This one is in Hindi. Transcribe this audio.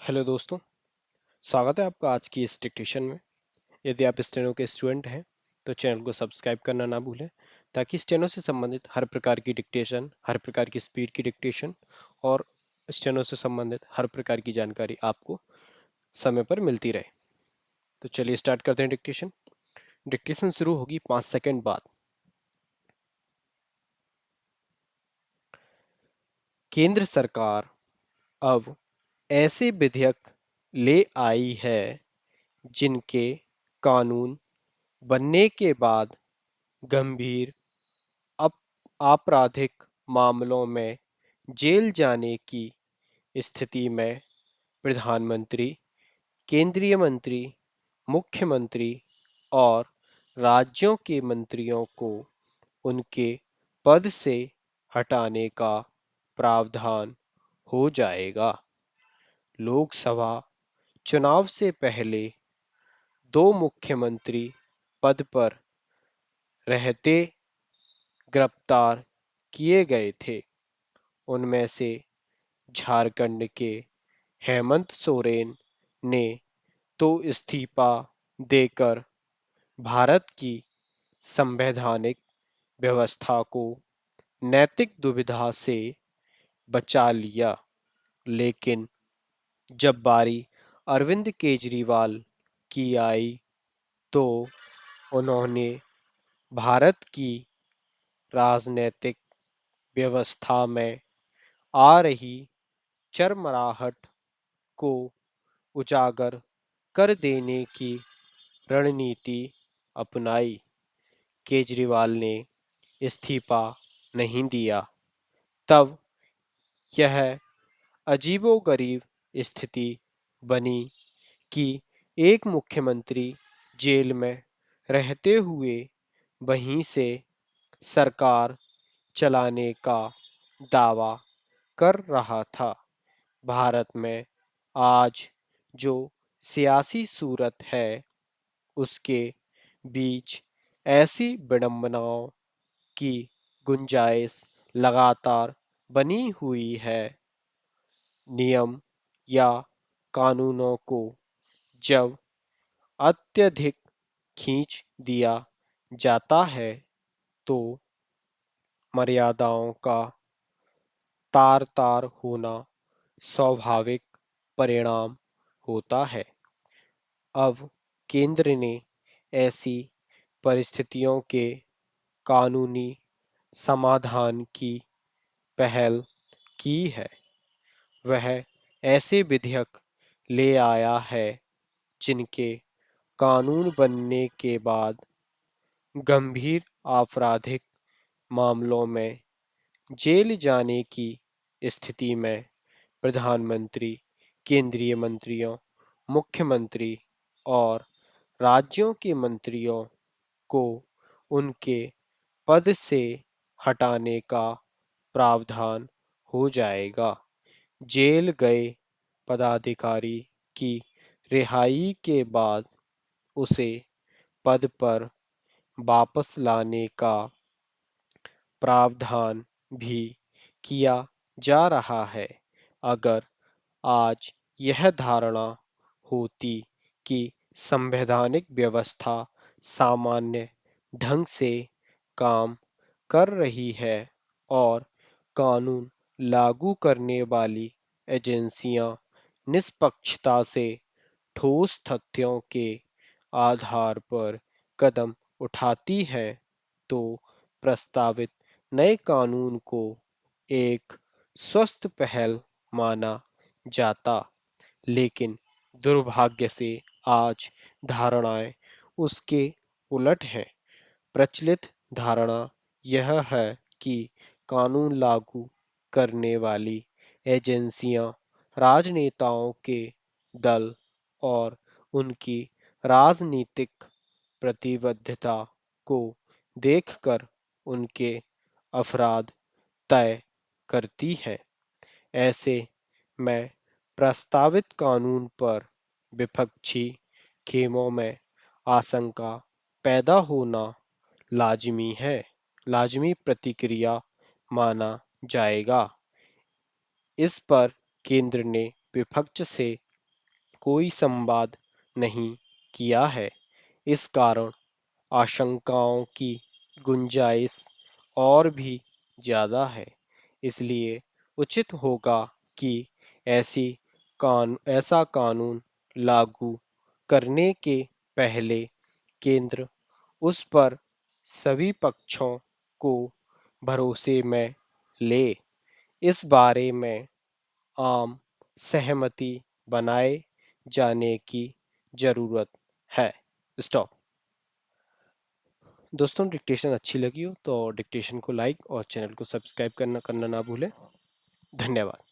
हेलो दोस्तों। स्वागत है आपका आज की इस डिक्टेशन में। यदि आप स्टेनो के स्टूडेंट हैं तो चैनल को सब्सक्राइब करना ना भूलें, ताकि स्टेनो से संबंधित हर प्रकार की डिक्टेशन, हर प्रकार की स्पीड की डिक्टेशन और स्टेनो से संबंधित हर प्रकार की जानकारी आपको समय पर मिलती रहे। तो चलिए स्टार्ट करते हैं डिक्टेशन। डिक्टेशन शुरू होगी 5 सेकंड बाद। केंद्र सरकार अब ऐसे विधेयक ले आई है जिनके कानून बनने के बाद गंभीर अप आपराधिक मामलों में जेल जाने की स्थिति में प्रधानमंत्री, केंद्रीय मंत्री, मुख्यमंत्री और राज्यों के मंत्रियों को उनके पद से हटाने का प्रावधान हो जाएगा। लोकसभा चुनाव से पहले दो मुख्यमंत्री पद पर रहते गिरफ्तार किए गए थे। उनमें से झारखंड के हेमंत सोरेन ने तो इस्तीफा देकर भारत की संवैधानिक व्यवस्था को नैतिक दुविधा से बचा लिया, लेकिन जब बारी अरविंद केजरीवाल की आई तो उन्होंने भारत की राजनीतिक व्यवस्था में आ रही चरमराहट को उजागर कर देने की रणनीति अपनाई। केजरीवाल ने इस्तीफा नहीं दिया। तब यह अजीबोगरीब स्थिति बनी कि एक मुख्यमंत्री जेल में रहते हुए वहीं से सरकार चलाने का दावा कर रहा था। भारत में आज जो सियासी सूरत है उसके बीच ऐसी विडंबनाओं की गुंजाइश लगातार बनी हुई है। नियम या कानूनों को जब अत्यधिक खींच दिया जाता है तो मर्यादाओं का तार तार होना स्वाभाविक परिणाम होता है। अब केंद्र ने ऐसी परिस्थितियों के कानूनी समाधान की पहल की है। वह ऐसे विधेयक ले आया है जिनके कानून बनने के बाद गंभीर आपराधिक मामलों में जेल जाने की स्थिति में प्रधानमंत्री, केंद्रीय मंत्रियों, मुख्यमंत्री और राज्यों के मंत्रियों को उनके पद से हटाने का प्रावधान हो जाएगा। जेल गए पदाधिकारी की रिहाई के बाद उसे पद पर वापस लाने का प्रावधान भी किया जा रहा है। अगर आज यह धारणा होती कि संवैधानिक व्यवस्था सामान्य ढंग से काम कर रही है और कानून लागू करने वाली एजेंसियां निष्पक्षता से ठोस तथ्यों के आधार पर कदम उठाती है तो प्रस्तावित नए कानून को एक स्वस्थ पहल माना जाता। लेकिन दुर्भाग्य से आज धारणाएं उसके उलट हैं। प्रचलित धारणा यह है कि कानून लागू करने वाली एजेंसियां राजनेताओं के दल और उनकी राजनीतिक प्रतिबद्धता को देखकर उनके अपराध तय करती है। ऐसे में प्रस्तावित कानून पर विपक्षी खेमों में आशंका पैदा होना लाजिमी है, लाजिमी प्रतिक्रिया माना जाएगा। इस पर केंद्र ने विपक्ष से कोई संवाद नहीं किया है। इस कारण आशंकाओं की गुंजाइश और भी ज़्यादा है। इसलिए उचित होगा कि ऐसा कानून लागू करने के पहले केंद्र उस पर सभी पक्षों को भरोसे में ले। इस बारे में आम सहमति बनाए जाने की ज़रूरत है। स्टॉप। दोस्तों, डिक्टेशन अच्छी लगी हो तो डिक्टेशन को लाइक और चैनल को सब्सक्राइब करना ना भूलें। धन्यवाद।